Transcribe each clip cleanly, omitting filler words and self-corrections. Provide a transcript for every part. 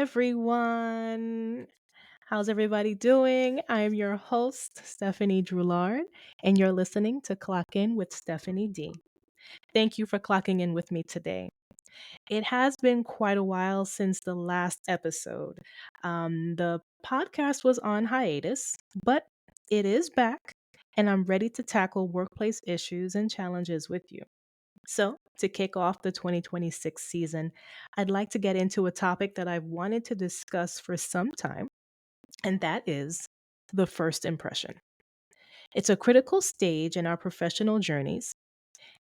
everyone. How's everybody doing? I am your host, Stephanie Droulard, and you're listening to Clock In with Stephanie D. Thank you for clocking in with me today. It has been quite a while since the last episode. The podcast was on hiatus, but it is back, and I'm ready to tackle workplace issues and challenges with you. So, to kick off the 2026 season, I'd like to get into a topic that I've wanted to discuss for some time, and that is the first impression. It's a critical stage in our professional journeys,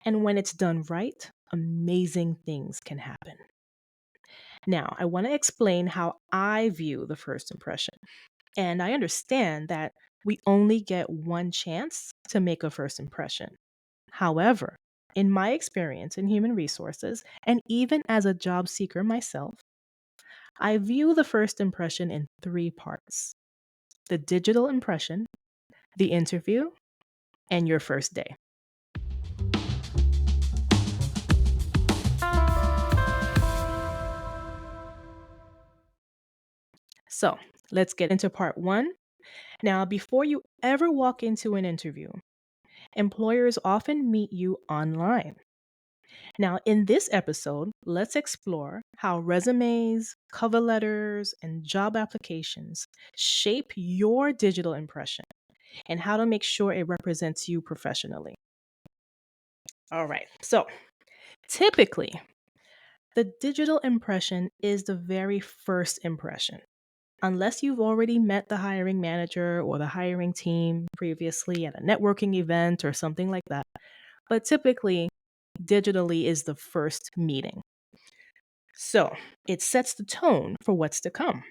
and when it's done right, amazing things can happen. Now, I want to explain how I view the first impression, and I understand that we only get one chance to make a first impression. However, in my experience in human resources, and even as a job seeker myself, I view the first impression in three parts: the digital impression, the interview, and your first day. So let's get into part one. Now, before you ever walk into an interview, employers often meet you online. Now, in this episode, let's explore how resumes, cover letters, and job applications shape your digital impression and how to make sure it represents you professionally. All right, so typically, the digital impression is the very first impression. Unless you've already met the hiring manager or the hiring team previously at a networking event or something like that. But typically, digitally is the first meeting. So it sets the tone for what's to come.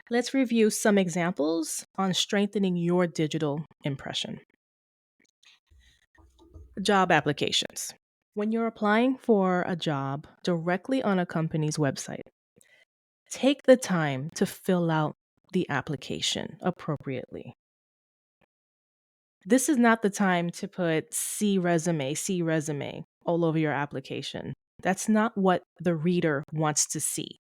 Let's review some examples on strengthening your digital impression. Job applications. When you're applying for a job directly on a company's website, take the time to fill out the application appropriately. This is not the time to put see resume all over your application. That's not what the reader wants to see.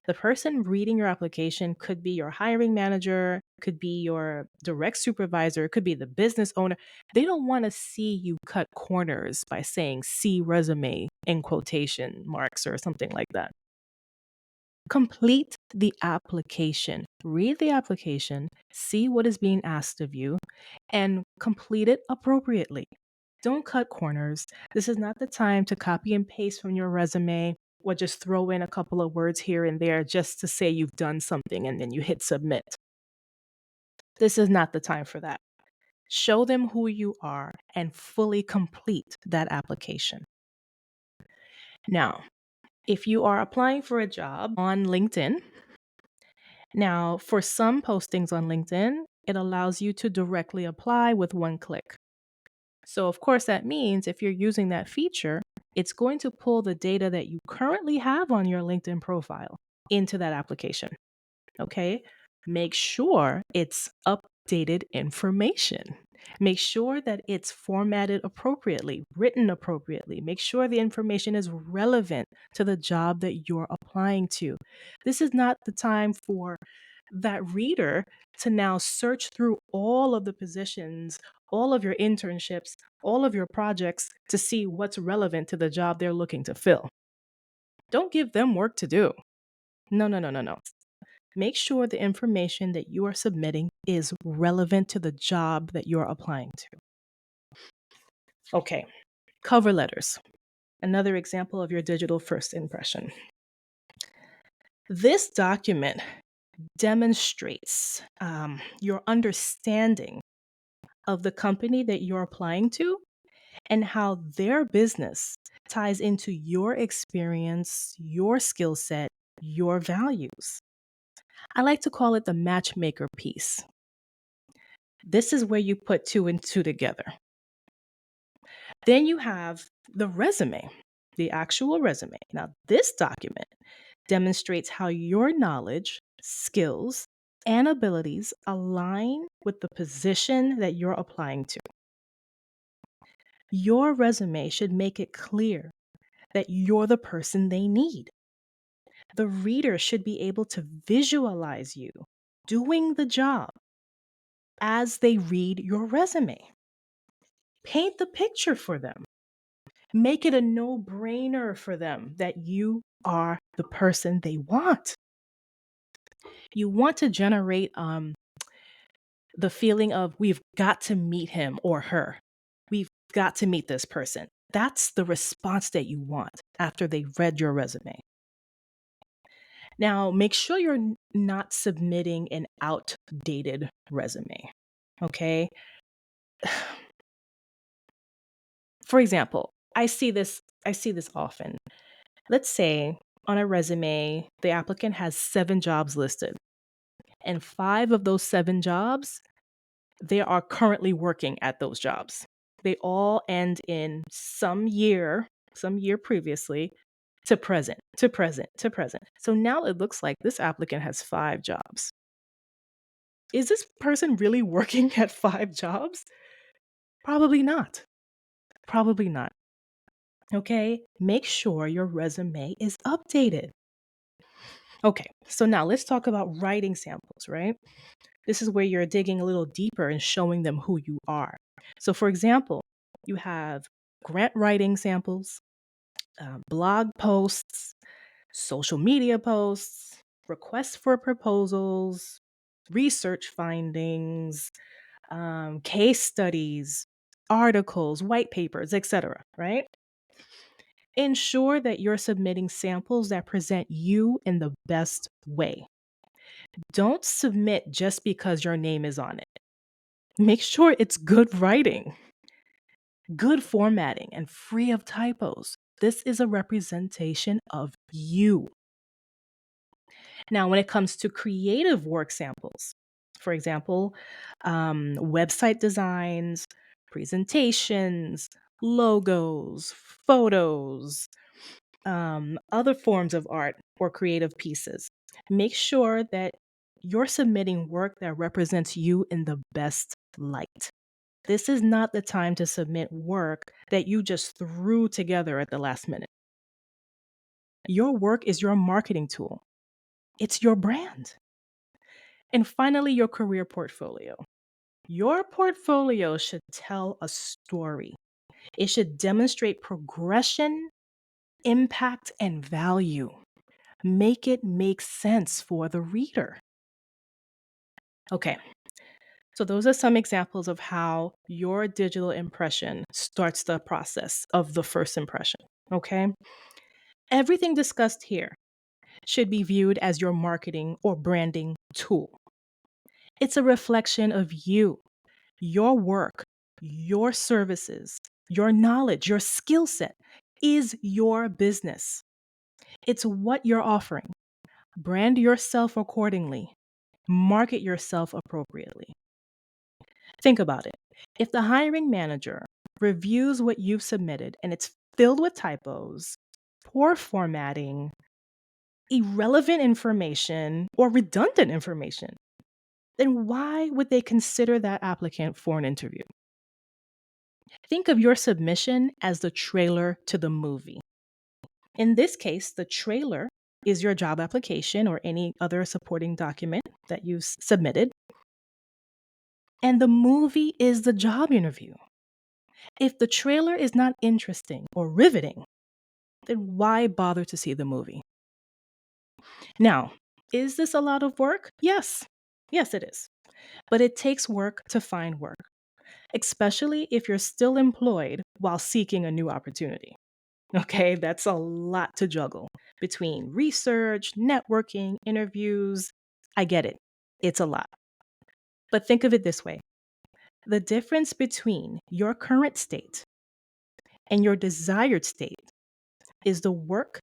The person reading your application could be your hiring manager, could be your direct supervisor, could be the business owner. They don't want to see you cut corners by saying see resume in quotation marks or something like that. Complete the application. Read the application, see what is being asked of you, and complete it appropriately. Don't cut corners. This is not the time to copy and paste from your resume or just throw in a couple of words here and there just to say you've done something and then you hit submit. This is not the time for that. Show them who you are and fully complete that application. Now, if you are applying for a job on LinkedIn, now for some postings on LinkedIn, it allows you to directly apply with one click. So, of course, that means if you're using that feature, it's going to pull the data that you currently have on your LinkedIn profile into that application. Okay? Make sure it's updated information. Make sure that it's formatted appropriately, written appropriately. Make sure the information is relevant to the job that you're applying to. This is not the time for that reader to now search through all of the positions, all of your internships, all of your projects to see what's relevant to the job they're looking to fill. Don't give them work to do. No, no, no, no, no. Make sure the information that you are submitting is relevant to the job that you're applying to. Okay, cover letters. Another example of your digital first impression. This document demonstrates your understanding of the company that you're applying to and how their business ties into your experience, your skill set, your values. I like to call it the matchmaker piece. This is where you put two and two together. Then you have the resume, the actual resume. Now, this document demonstrates how your knowledge, skills, and abilities align with the position that you're applying to. Your resume should make it clear that you're the person they need. The reader should be able to visualize you doing the job as they read your resume. Paint the picture for them. Make it a no brainer for them that you are the person they want. You want to generate the feeling of we've got to meet him or her. We've got to meet this person. That's the response that you want after they read your resume. Now, make sure you're not submitting an outdated resume. Okay. For example, I see this often. Let's say on a resume, the applicant has 7 jobs listed, and 5 of those 7 jobs, they are currently working at those jobs. They all end in some year previously to present, to present, to present. So now it looks like this applicant has 5 jobs. Is this person really working at 5 jobs? Probably not. Probably not. Okay? Make sure your resume is updated. Okay, so now let's talk about writing samples, right? This is where you're digging a little deeper and showing them who you are. So, for example, you have grant writing samples, blog posts, social media posts, requests for proposals, research findings, case studies, articles, white papers, etc. Right? Ensure that you're submitting samples that present you in the best way. Don't submit just because your name is on it. Make sure it's good writing, good formatting, and free of typos. This is a representation of you. Now, when it comes to creative work samples, for example, website designs, presentations, logos, photos, other forms of art or creative pieces, make sure that you're submitting work that represents you in the best light. This is not the time to submit work that you just threw together at the last minute. Your work is your marketing tool, it's your brand. And finally, your career portfolio. Your portfolio should tell a story. It should demonstrate progression, impact, and value. Make it make sense for the reader. Okay, so those are some examples of how your digital impression starts the process of the first impression. Okay, everything discussed here should be viewed as your marketing or branding tool. It's a reflection of you, your work, your services, your knowledge, your skill set is your business. It's what you're offering. Brand yourself accordingly. Market yourself appropriately. Think about it. If the hiring manager reviews what you've submitted and it's filled with typos, poor formatting, irrelevant information, or redundant information, then why would they consider that applicant for an interview? Think of your submission as the trailer to the movie. In this case, the trailer is your job application or any other supporting document that you submitted, and the movie is the job interview. If the trailer is not interesting or riveting, then why bother to see the movie? Now, is this a lot of work? Yes. Yes, it is. But it takes work to find work, especially if you're still employed while seeking a new opportunity. Okay, that's a lot to juggle between research, networking, interviews. I get it. It's a lot. But think of it this way: the difference between your current state and your desired state is the work,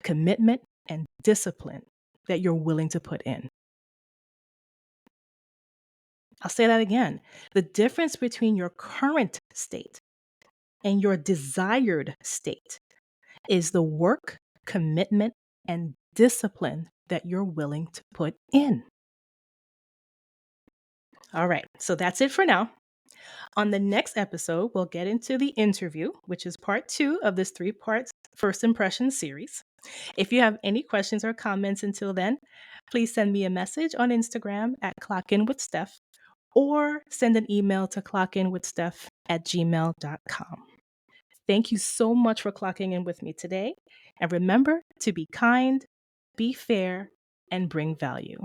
commitment, and discipline that you're willing to put in. I'll say that again. The difference between your current state and your desired state is the work, commitment, and discipline that you're willing to put in. All right, so that's it for now. On the next episode, we'll get into the interview, which is part 2 of this 3-part First Impression series. If you have any questions or comments until then, please send me a message on Instagram at clockinwithsteph or send an email to clockinwithsteph@gmail.com. Thank you so much for clocking in with me today. And remember to be kind, be fair, and bring value.